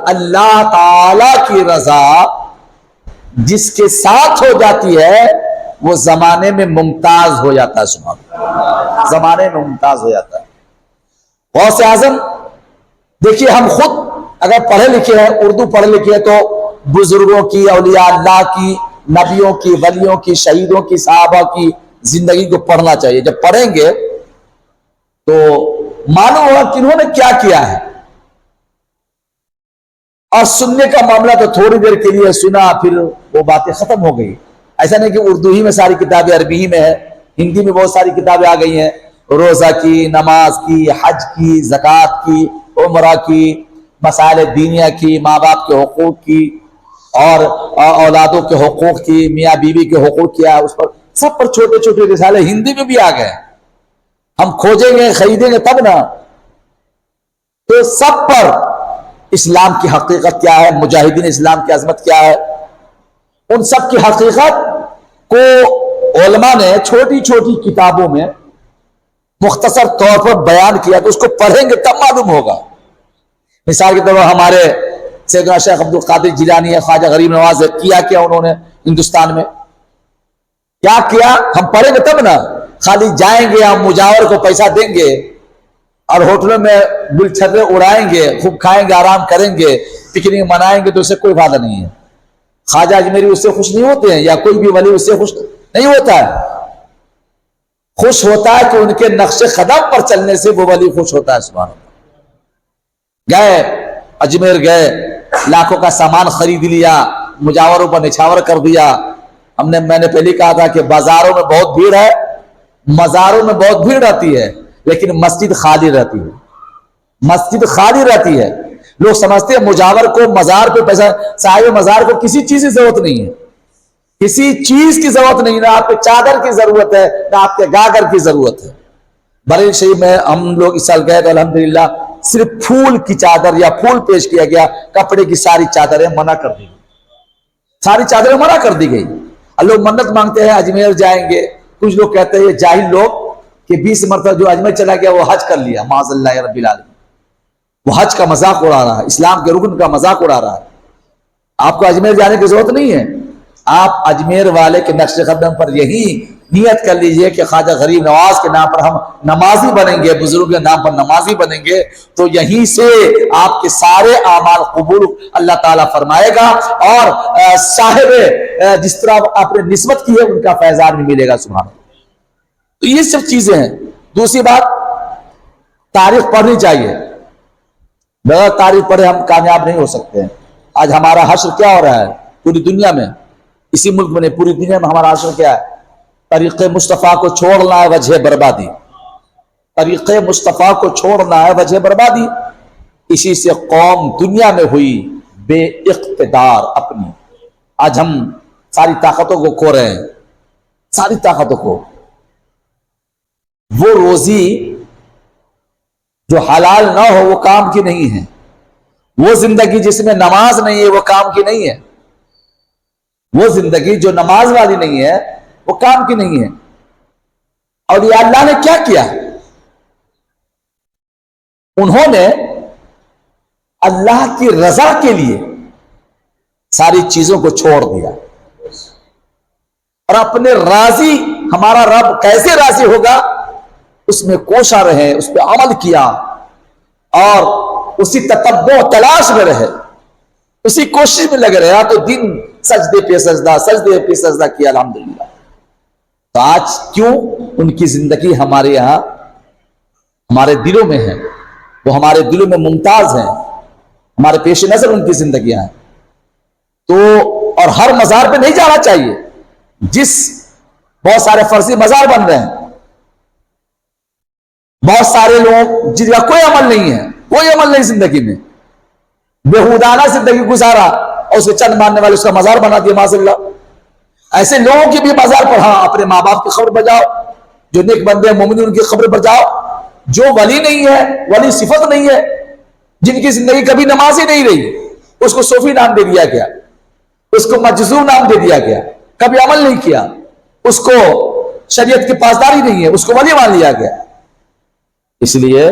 اللہ تعالی کی رضا جس کے ساتھ ہو جاتی ہے وہ زمانے میں ممتاز ہو جاتا ہے. سبحان اللہ، زمانے میں ممتاز ہو جاتا ہے. غوث اعظم دیکھیے، ہم خود اگر پڑھے لکھے ہیں، اردو پڑھے لکھے ہیں، تو بزرگوں کی، اولیاء اللہ کی، نبیوں کی، ولیوں کی، شہیدوں کی، صحابہ کی زندگی کو پڑھنا چاہیے. جب پڑھیں گے تو معلوم ہوگا کہ انہوں نے کیا کیا ہے. اور سننے کا معاملہ تو تھوڑی دیر کے لیے سنا، پھر وہ باتیں ختم ہو گئی. ایسا نہیں کہ اردو ہی میں ساری کتابیں، عربی ہی میں ہے، ہندی میں بہت ساری کتابیں آ گئی ہیں، روزہ کی، نماز کی، حج کی، زکوٰۃ کی، عمرہ کی، مسائل دینیہ کی، ماں باپ کے حقوق کی، اور اولادوں کے حقوق کی، میاں بیوی کے حقوق کیا، اس پر سب پر چھوٹے چھوٹے رسالے ہندی میں بھی آ گئے. ہم کھوجیں گے، خریدیں گے تب نا. تو سب پر اسلام کی حقیقت کیا ہے، مجاہدین اسلام کی عظمت کیا ہے، ان سب کی حقیقت کو علماء نے چھوٹی چھوٹی کتابوں میں مختصر طور پر بیان کیا. تو اس کو پڑھیں گے تب معلوم ہوگا. مثال کے طور پر ہمارے سیدنا شیخ عبد القادر جیلانی ہے، خواجہ غریب نواز ہے، کیا انہوں نے ہندوستان میں کیا کیا، ہم پڑھیں گے تب نا. خالی جائیں گے، ہم مجاور کو پیسہ دیں گے اور ہوٹلوں میں گل چھترے اڑائیں گے، خوب کھائیں گے، آرام کریں گے، پکنک منائیں گے، تو اس سے کوئی فائدہ نہیں ہے. خواجہ اجمیری اس سے خوش نہیں ہوتے ہیں، یا کوئی بھی ولی اس سے خوش نہیں ہوتا ہے. خوش ہوتا ہے کہ ان کے نقش قدم پر چلنے سے وہ ولی خوش ہوتا ہے. سبحان اللہ. گئے اجمیر، گئے، لاکھوں کا سامان خرید لیا، مجاوروں پر نچھاور کر دیا. میں نے پہلے کہا تھا کہ بازاروں میں بہت بھیڑ ہے، مزاروں میں بہت بھیڑ رہتی ہے، لیکن مسجد خالی رہتی ہے. مسجد خالی رہتی ہے. لوگ سمجھتے ہیں مجاور کو مزار پہ پیسہ، صاحب مزار کو کسی چیز کی ضرورت نہیں ہے، کسی چیز کی ضرورت نہیں. نہ آپ کے چادر کی ضرورت ہے، نہ آپ کے گاگر کی ضرورت ہے. بریلی شریف میں ہم لوگ اس سال گئے تو الحمدللہ صرف پھول کی چادر یا پھول پیش کیا گیا، کپڑے کی ساری چادریں منع کر دی گئی، ساری چادریں منع کر دی گئی. اور لوگ منت مانگتے ہیں اجمیر جائیں گے. کچھ لوگ کہتے ہیں، یہ جاہل لوگ، کہ 20 مرتبہ جو اجمیر چلا گیا وہ حج کر لیا. معاذ اللہ رب العالمین. وہ حج کا مذاق اڑا رہا ہے، اسلام کے رکن کا مذاق اڑا رہا ہے. آپ کو اجمیر جانے کی ضرورت نہیں ہے. آپ اجمیر والے کے نقش قدم پر یہی نیت کر لیجئے کہ خواجہ غریب نواز کے نام پر ہم نمازی بنیں گے، بزرگ کے نام پر نمازی بنیں گے، تو یہیں سے آپ کے سارے اعمال قبول اللہ تعالیٰ فرمائے گا، اور صاحب جس طرح آپ نے نسبت کی ہے ان کا فیضان بھی ملے گا. سبحان اللہ. تو یہ سب چیزیں ہیں. دوسری بات، تاریخ پڑھنی چاہیے. بغیر تاریخ پڑھے ہم کامیاب نہیں ہو سکتے ہیں. آج ہمارا حشر کیا ہو رہا ہے پوری دنیا میں، اسی ملک میں نہیں، پوری دنیا میں ہمارا حشر کیا ہے؟ طریق مصطفیٰ کو چھوڑنا ہے وجہ بربادی. طریق مصطفیٰ کو چھوڑنا ہے وجہ بربادی. اسی سے قوم دنیا میں ہوئی بے اقتدار اپنی. آج ہم ساری طاقتوں کو کھو رہے ہیں، ساری طاقتوں کو. وہ روزی جو حلال نہ ہو وہ کام کی نہیں ہے. وہ زندگی جس میں نماز نہیں ہے وہ کام کی نہیں ہے. وہ زندگی جو نماز والی نہیں ہے وہ کام کی نہیں ہے. اور یہ اللہ نے کیا کیا؟ انہوں نے اللہ کی رضا کے لیے ساری چیزوں کو چھوڑ دیا، اور اپنے راضی، ہمارا رب کیسے راضی ہوگا اس میں کوشاں رہے، اس پہ عمل کیا، اور اسی تتبع تلاش میں رہے، اسی کوشش میں لگے رہا. تو دن سجدے پہ سجدہ، سجدے پہ سجدہ کیا. الحمدللہ. تو آج کیوں ان کی زندگی ہمارے یہاں، ہمارے دلوں میں ہے، وہ ہمارے دلوں میں ممتاز ہیں، ہمارے پیش نظر ان کی زندگیاں ہیں. تو اور ہر مزار پہ نہیں جانا چاہیے. جس بہت سارے فرضی مزار بن رہے ہیں، بہت سارے لوگ جن کا کوئی عمل نہیں ہے، کوئی عمل نہیں زندگی میں، بےہودانہ زندگی گزارا، اور اسے چند ماننے والے اس کا مزار بنا دیا. معاذ اللہ. ایسے لوگوں کی بھی مزار پر، ہاں اپنے ماں باپ کی قبر پر جاؤ، جو نیک بندے مومن ان کی قبر پر جاؤ. جو ولی نہیں ہے، ولی صفت نہیں ہے، جن کی زندگی کبھی نماز ہی نہیں رہی، اس کو صوفی نام دے دیا گیا، اس کو مجذوب نام دے دیا گیا، کبھی عمل نہیں کیا، اس کو شریعت کی پاسداری نہیں ہے، اس کو ولی مان لیا گیا. اس لیے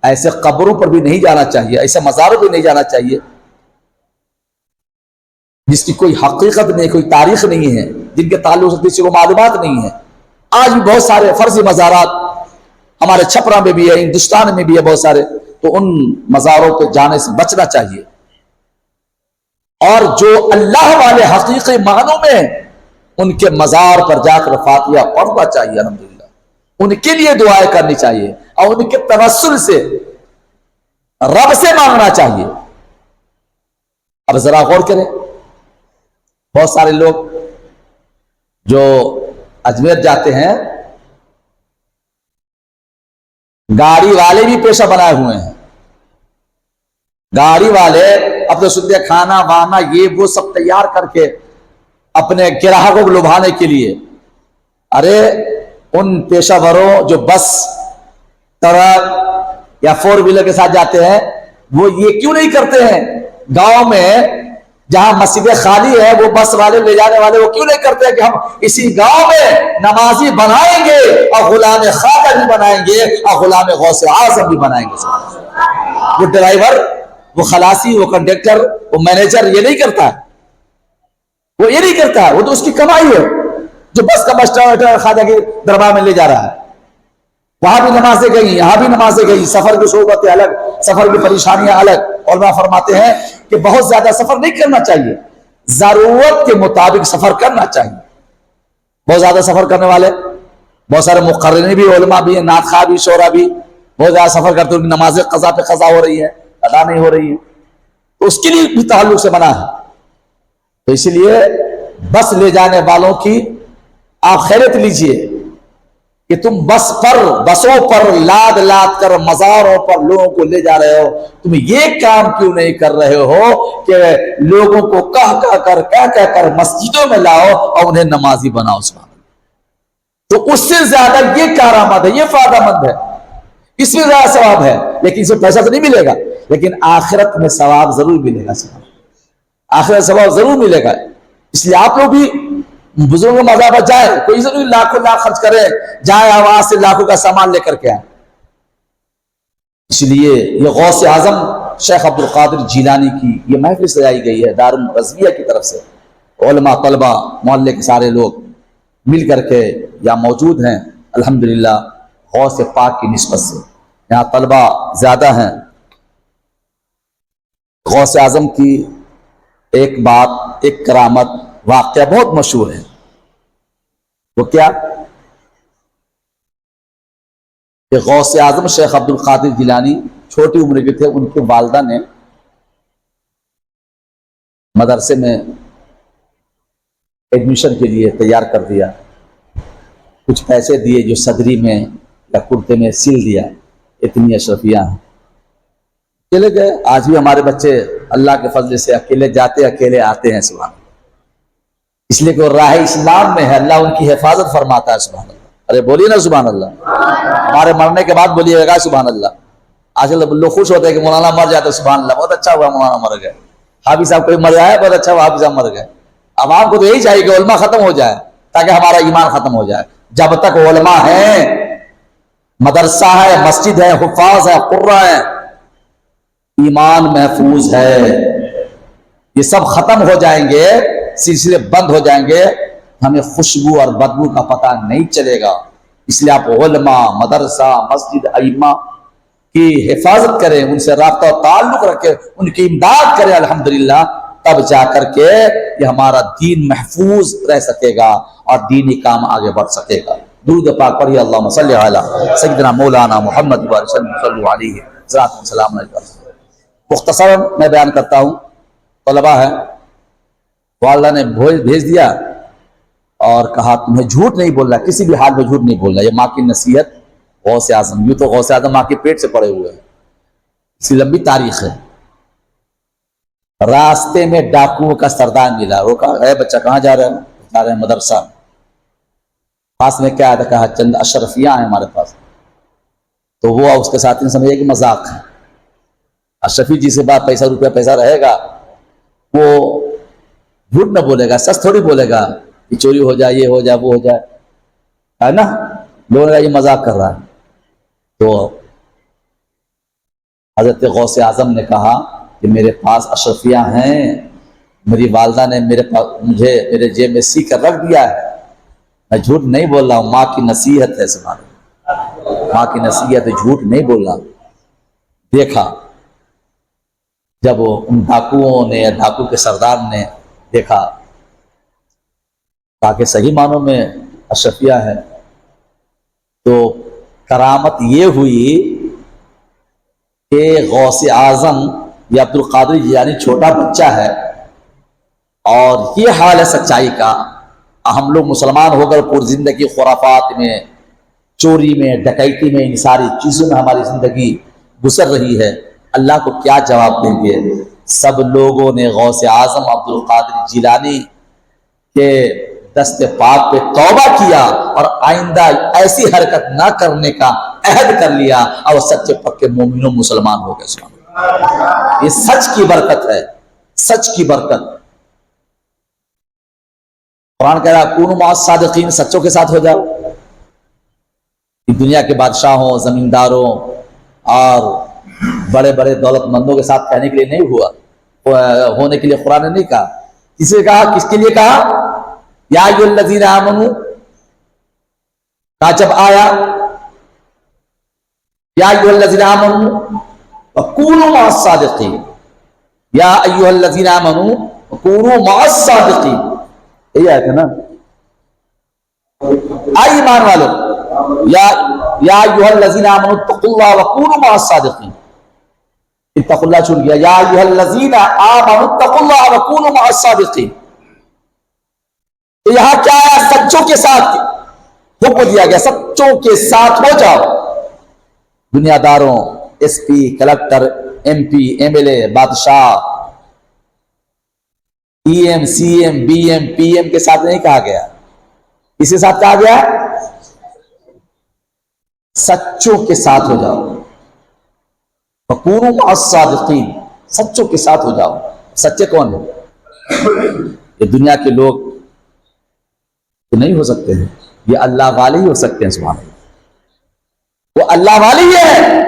ایسے قبروں پر بھی نہیں جانا چاہیے، ایسے مزاروں پہ نہیں جانا چاہیے. جس کی کوئی حقیقت نہیں، کوئی تاریخ نہیں ہے، جن کے تعلق سے کسی کو معلومات نہیں ہے. آج بھی بہت سارے فرضی مزارات ہمارے چھپرا میں بھی ہے، ہندوستان میں بھی ہے بہت سارے. تو ان مزاروں پہ جانے سے بچنا چاہیے. اور جو اللہ والے حقیقی معنوں میں ان کے مزار پر جا کر فاتحہ پڑھنا چاہیے. الحمدللہ ان کے لیے دعائیں کرنی چاہیے اور ان کے توسل سے رب سے مانگنا چاہیے. اب ذرا غور کریں، بہت سارے لوگ جو اجمیر جاتے ہیں گاڑی والے بھی پیشہ بنائے ہوئے ہیں. گاڑی والے اب تو سنتے کھانا وانا یہ وہ سب تیار کر کے اپنے گراہکوں کو لبھانے کے لیے. ارے ان پیشہ وروں جو بس ٹرک یا فور ویلر کے ساتھ جاتے ہیں وہ یہ کیوں نہیں کرتے ہیں؟ گاؤں میں جہاں مسجدیں خالی ہے وہ بس والے لے جانے والے وہ کیوں نہیں کرتے ہیں کہ ہم اسی گاؤں میں نمازی بنائیں گے اور غلام خواجہ بھی بنائیں گے اور غلام غوث اعظم بھی بنائیں گے. وہ ڈرائیور، وہ خلاصی، وہ کنڈکٹر، وہ مینیجر یہ نہیں کرتا ہے، وہ یہ نہیں کرتا ہے. وہ تو اس کی کمائی ہے جو بس کا مسٹر خواجہ کے دربار میں لے جا رہا ہے. وہاں بھی نمازیں گئی، یہاں بھی نمازیں گئی. سفر کی صحبتیں الگ، سفر کی پریشانیاں الگ. علماء فرماتے ہیں کہ بہت زیادہ سفر نہیں کرنا چاہیے، ضرورت کے مطابق سفر کرنا چاہیے. بہت زیادہ سفر کرنے والے بہت سارے مقررین بھی علماء بھی ہیں، نعت خواہ بھی، شعراء بھی بہت زیادہ سفر کرتے ہیں، ان کی نمازیں قضا پہ قضا ہو رہی ہے، ادا نہیں ہو رہی ہے، تو اس کے لیے بھی تعلق سے منع ہے. تو اسی لیے بس لے جانے والوں کی آپ خیریت لیجئے کہ تم بسوں پر لاد لاد کر مزاروں پر لوگوں کو لے جا رہے ہو. تم یہ کام کیوں نہیں کر رہے ہو کہ لوگوں کو کہہ کر مسجدوں میں لاؤ اور انہیں نمازی بناؤ. سبحان اللہ. تو اس سے زیادہ یہ کارآمد ہے، یہ فائدہ مند ہے، اس میں زیادہ ثواب ہے. لیکن اس میں پیسہ تو نہیں ملے گا، لیکن آخرت میں ثواب ضرور ملے گا. آخرت ثواب ضرور ملے گا. اس لیے آپ لوگ بھی بزرگوں مزار پر جائیں، کوئی ضروری لاکھوں لاکھ خرچ کرے، جائیں آواز سے لاکھوں کا سامان لے کر کے آئیں. اس لیے یہ غوث اعظم شیخ عبد القادر جیلانی کی یہ محفل سجائی گئی ہے دارالرضویہ کی طرف سے. علماء، طلبہ، محلے کے سارے لوگ مل کر کے یہاں موجود ہیں. الحمدللہ غوث پاک کی نسبت سے یہاں طلبہ زیادہ ہیں. غوث اعظم کی ایک بات، ایک کرامت، واقعہ بہت مشہور ہے. وہ کیا کہ غوث اعظم شیخ عبد القادر جیلانی چھوٹی عمر کے تھے. ان کی والدہ نے مدرسے میں ایڈمیشن کے لیے تیار کر دیا، کچھ پیسے دیے جو صدری میں یا کرتے میں سل دیا. اتنی اشرفیاں ہیں. اکیلے گئے. آج بھی ہمارے بچے اللہ کے فضل سے اکیلے جاتے اکیلے آتے ہیں. سبحان اللہ. اس لیے کہ وہ راہ اسلام میں ہے، اللہ ان کی حفاظت فرماتا ہے. سبحان اللہ. ارے بولیے نا سبحان اللہ. ہمارے مرنے کے بعد بولیے گا سبحان اللہ. آج کل لوگ خوش ہوتے ہیں کہ مولانا مر جاتے. سبحان اللہ، بہت اچھا ہوا مولانا مر گئے. حافظ صاحب کوئی مر جائے، بہت اچھا ہوا حافظ صاحب مر گئے. اب آپ کو تو یہی چاہیے کہ علماء ختم ہو جائے تاکہ ہمارا ایمان ختم ہو جائے. جب تک علماء ہیں، مدرسہ ہے، مسجد ہے، حفاظ ہے، قرہ ہے، ایمان محفوظ ہے. یہ سب ختم ہو جائیں گے، سلسلے بند ہو جائیں گے، ہمیں خوشبو اور بدبو کا پتہ نہیں چلے گا. اس لیے آپ علماء، مدرسہ، مسجد، ائمہ کی حفاظت کریں، ان سے رابطہ و تعلق رکھیں، ان کی امداد کریں. الحمدللہ تب جا کر کے یہ ہمارا دین محفوظ رہ سکے گا اور دینی کام آگے بڑھ سکے گا. درود پاک پڑھیے. اللہم صلی علی سیدنا مولانا محمد صلی علیہ وسلم. مختصراً میں بیان کرتا ہوں. طلبہ ہے، والدہ نے بھیج دیا اور کہا تمہیں جھوٹ نہیں بولنا، کسی بھی حال میں جھوٹ نہیں بولنا. یہ ماں کی نصیحت. غوث اعظم، یوں تو غوث اعظم ماں کے پیٹ سے پڑے ہوئے ہیں، اس کی لمبی تاریخ ہے. راستے میں ڈاکوؤں کا سردار ملا. وہ کہا اے بچہ کہاں جا رہے ہیں؟ جا رہے ہیں مدرسہ. پاس میں کیا آیا تھا؟ کہا چند اشرفیاں ہیں ہمارے پاس. تو وہ اس کے ساتھی نے سمجھا کہ مذاق ہے. اشرفی جی سے بات پیسہ روپیہ پیسہ رہے گا، وہ جھوٹ نہ بولے گا، سچ تھوڑی بولے گا کہ چوری ہو جائے، یہ ہو جائے، وہ ہو جائے، ہے نا. لوگوں نے یہ مذاق کر رہا ہے. تو حضرت غوث اعظم نے کہا کہ میرے پاس اشرفیاں ہیں، میری والدہ نے مجھے میرے جیب میں سی کر رکھ دیا ہے، میں جھوٹ نہیں بول رہا ہوں، ماں کی نصیحت ہے، سبحان اللہ، ماں کی نصیحت ہے، جھوٹ نہیں بول رہا۔ دیکھا جب ان ڈاکوؤں نے، ڈاکو کے سردار نے دیکھا، کہا کہ صحیح معنوں میں اشرفیہ ہے، تو کرامت یہ ہوئی کہ غوث اعظم یا عبد القادر جیلانی چھوٹا بچہ ہے، اور یہ حال ہے سچائی کا۔ ہم لوگ مسلمان ہو کر پوری زندگی خرافات میں، چوری میں، ڈکیتی میں، ان ساری چیزوں میں ہماری زندگی گزر رہی ہے، اللہ کو کیا جواب دیں گے؟ سب لوگوں نے غوث اعظم عبد القادر جیلانی کے دست پاک پہ توبہ کیا اور آئندہ ایسی حرکت نہ کرنے کا عہد کر لیا، اور سچے پکے مومنوں مسلمان ہو گئے۔ سبحان اللہ، یہ سچ کی برکت ہے، سچ کی برکت۔ قرآن کہہ رہا کونوا مع الصادقین، سچوں کے ساتھ ہو جاؤ۔ دنیا کے بادشاہوں، زمینداروں اور بڑے بڑے دولت مندوں کے ساتھ کہنے کے لیے نہیں ہوا، ہونے کے لیے قرآن نے نہیں کہا۔ کسے کہا؟ کس کے لیے کہا؟ یا ایھا الذین آمنوا، کہا جب آیا یا ایھا الذین آمنوا وکونوا مع الصادقین، یا ایھا الذین آمنوا وکونوا مع الصادقین، یہی آیت ہے نا؟ آئی ایمان والو، یا ایھا الذین آمنوا اتقوا اللہ وکونوا مع الصادقین، اتقوا اللہ چھوٹ گیا، یا ایھا الذین آمنوا اتقوا اللہ وکونوا مع الصادقین۔ تو یہاں کیا ہے؟ سچوں کے ساتھ حکم دیا گیا، سچوں کے ساتھ ہو جاؤ۔ دنیا داروں، S P, collector, M P, M L A, بادشاہ، E M, C M, B M, P M کے ساتھ نہیں کہا گیا، اس کے ساتھ کہا گیا سچوں کے ساتھ ہو جاؤ۔ وَكُونُوا مَعَ الصَّادِقِينَ، سچوں کے ساتھ ہو جاؤ۔ سچے کون ہیں؟ یہ دنیا کے لوگ تو نہیں ہو سکتے ہیں، یہ اللہ والے ہی ہو سکتے ہیں۔ سبحان اللہ، وہ اللہ والے ہی ہے۔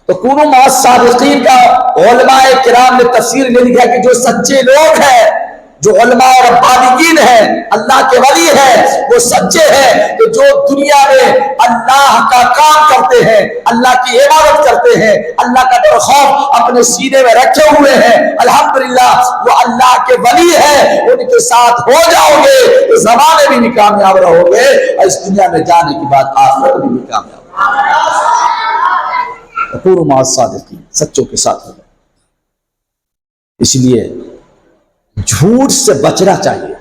تو کونوا مع الصادقین کا علماء کرام نے تفسیر لے لکھا کہ جو سچے لوگ ہیں، جو علماء ربانیین ہیں، اللہ کے ولی ہیں، وہ سچے ہیں کہ جو دنیا میں اللہ کا کام کرتے ہیں، اللہ کی عبادت کرتے ہیں، اللہ کا ڈر خوف اپنے سینے میں رکھے ہوئے ہیں، الحمدللہ وہ اللہ کے ولی ہیں۔ ان کے ساتھ ہو جاؤ گے تو زمانے میں بھی کامیاب رہو گے، اور اس دنیا میں جانے کے بعد آخرت میں بھی کامیاب رہو گے۔ وَكُونُوا مَعَ الصَّادِقِينَ، سچوں کے ساتھ ہو جاؤ۔ اس لیے جھوٹ سے بچنا چاہیے۔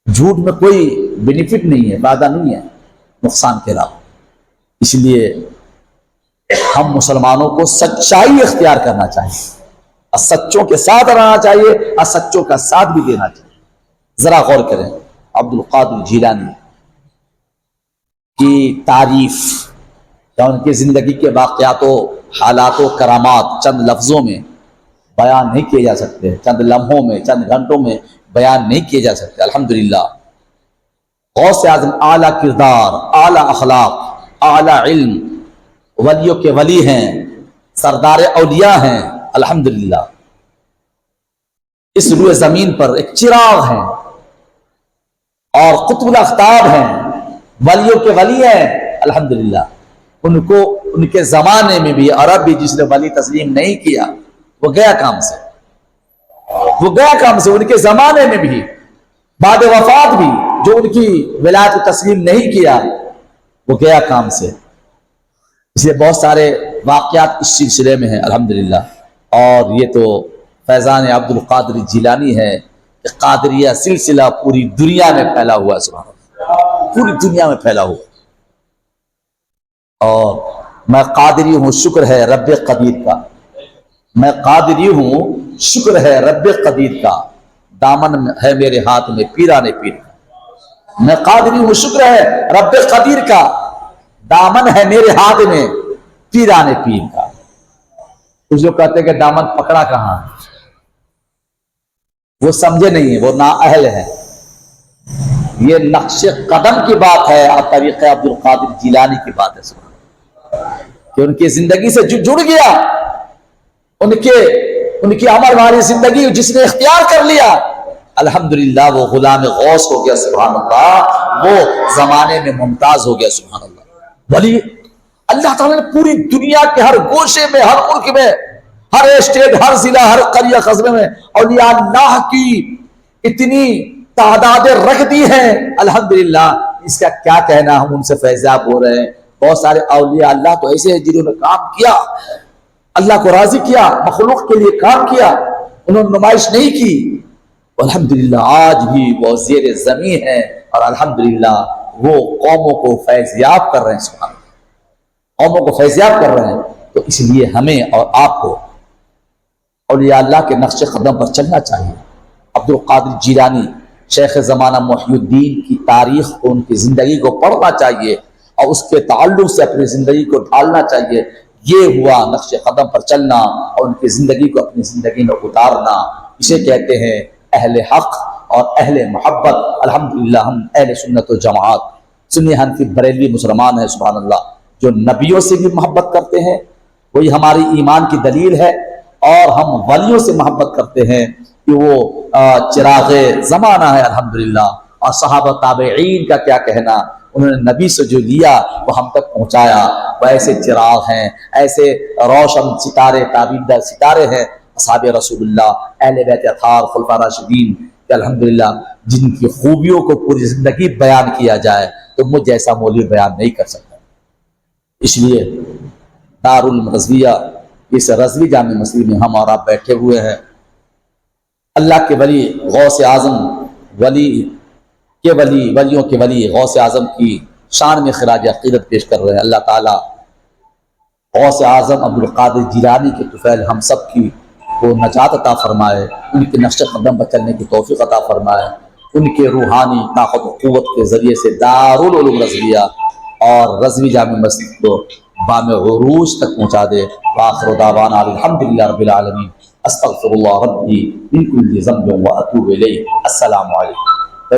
جھوٹ میں کوئی بینیفٹ نہیں ہے، فائدہ نہیں ہے، نقصان کے علاوہ۔ اس لیے ہم مسلمانوں کو سچائی اختیار کرنا چاہیے، اور سچوں کے ساتھ رہنا چاہیے، اور سچوں کا ساتھ بھی دینا چاہیے۔ ذرا غور کریں، عبد القادر جیلانی کی تعریف یا ان کی زندگی کے واقعات و حالات و کرامات چند لفظوں میں بیان نہیں کیے جا سکتے، چند لمحوں میں، چند گھنٹوں میں بیان نہیں کیے جا سکتے۔ الحمدللہ غوث اعظم اعلیٰ کردار، اعلیٰ اخلاق، اعلیٰ علم، ولیوں کے ولی ہیں، سردار اولیاء ہیں، الحمدللہ اس روئے زمین پر ایک چراغ ہیں، اور قطب الاقطاب ہیں، ولیوں کے ولی ہیں، الحمدللہ۔ ان کو ان کے زمانے میں بھی عرب بھی جس نے ولی تسلیم نہیں کیا وہ گیا کام سے، وہ گیا کام سے۔ ان کے زمانے میں بھی، بعد وفات بھی، جو ان کی ولایت کو تسلیم نہیں کیا وہ گیا کام سے۔ اس لیے بہت سارے واقعات اس سلسلے میں ہیں الحمدللہ۔ اور یہ تو فیضان عبد القادر جیلانی ہے کہ قادریہ سلسلہ پوری دنیا میں پھیلا ہوا ہے، سبحان اللہ، پوری دنیا میں پھیلا ہوا۔ اور میں قادری ہوں، شکر ہے رب قدیر کا، میں قادری ہوں، شکر ہے رب قدیر کا، دامن ہے میرے ہاتھ میں پیرانے پیر کا۔ میں قادری ہوں، شکر ہے رب قدیر کا، دامن ہے میرے ہاتھ میں پیرانے پیر کا۔ کچھ جو کہتے ہیں کہ دامن پکڑا کہاں، وہ سمجھے نہیں ہیں، وہ نااہل ہیں۔ یہ نقش قدم کی بات ہے اور طریق عبد القادر جیلانی کی بات ہے، کہ ان کی زندگی سے جو جڑ گیا، ان کی عمل والی زندگی جس نے اختیار کر لیا، الحمدللہ وہ غلام غوث ہو گیا، سبحان اللہ، وہ زمانے میں ممتاز ہو گیا، سبحان اللہ۔ ولی اللہ تعالیٰ نے پوری دنیا کے ہر گوشے میں، ہر ملک میں، ہر اسٹیٹ، ہر ضلع، ہر قریہ قصبے میں اولیاء اللہ کی اتنی تعدادیں رکھ دی ہیں، الحمدللہ۔ اس کا کیا کہنا، ہم ان سے فیضیاب ہو رہے ہیں۔ بہت سارے اولیاء اللہ تو ایسے ہیں جنہوں نے کام کیا، اللہ کو راضی کیا، مخلوق کے لیے کام کیا، انہوں نے نمائش نہیں کی، الحمدللہ آج بھی وہ زیر زمین ہے، اور الحمدللہ وہ قوموں کو فیضیاب کر رہے ہیں، سبحان اللہ، قوموں کو فیضیاب کر رہے ہیں۔ تو اس لیے ہمیں اور آپ کو اولیاء اللہ کے نقش قدم پر چلنا چاہیے۔ عبد القادر جیلانی شیخ زمانہ محی الدین کی تاریخ کو، ان کی زندگی کو پڑھنا چاہیے اور اس کے تعلق سے اپنی زندگی کو ڈھالنا چاہیے۔ یہ ہوا نقش قدم پر چلنا اور ان کی زندگی کو اپنی زندگی میں اتارنا، اسے کہتے ہیں اہل حق اور اہل محبت۔ الحمدللہ ہم اہل سنت و جماعت، سنی حنفی بریلوی مسلمان ہیں، سبحان اللہ، جو نبیوں سے بھی محبت کرتے ہیں، وہی ہماری ایمان کی دلیل ہے، اور ہم ولیوں سے محبت کرتے ہیں کہ وہ چراغ زمانہ ہے، الحمدللہ۔ اور صحابہ تابعین کا کیا کہنا، انہوں نے نبی سے جو لیا وہ ہم تک پہنچایا، وہ ایسے چراغ ہیں، ایسے روشن ستارے، تابیدہ ستارے ہیں اصحاب رسول اللہ، اہل بیت اطہار، خلفاء راشدین، کہ الحمدللہ جن کی خوبیوں کو پوری زندگی بیان کیا جائے تو مجھ جیسا مولوی بیان نہیں کر سکتا۔ اس لیے دار الرضویہ، اس رضوی جامع مسجد میں ہم اور آپ بیٹھے ہوئے ہیں، اللہ کے ولی غوث اعظم، ولیوں کے ولی غوث اعظم کی شان میں خراج عقیدت پیش کر رہے ہیں۔ اللہ تعالیٰ غوث اعظم عبد القادر جیلانی کے طفیل ہم سب کی کو نجات عطا فرمائے، ان کے نقش قدم پر چلنے کی توفیق عطا فرمائے، ان کے روحانی طاقت و قوت کے ذریعے سے دارالعلوم رضویہ اور رضوی جامع مسجد کو بام عروج تک پہنچا دے۔ وآخر دعوانا الحمدللہ رب العالمین، استغفر اللہ ربی من کل ذنب واتوب الیہ۔ السلام علیکم۔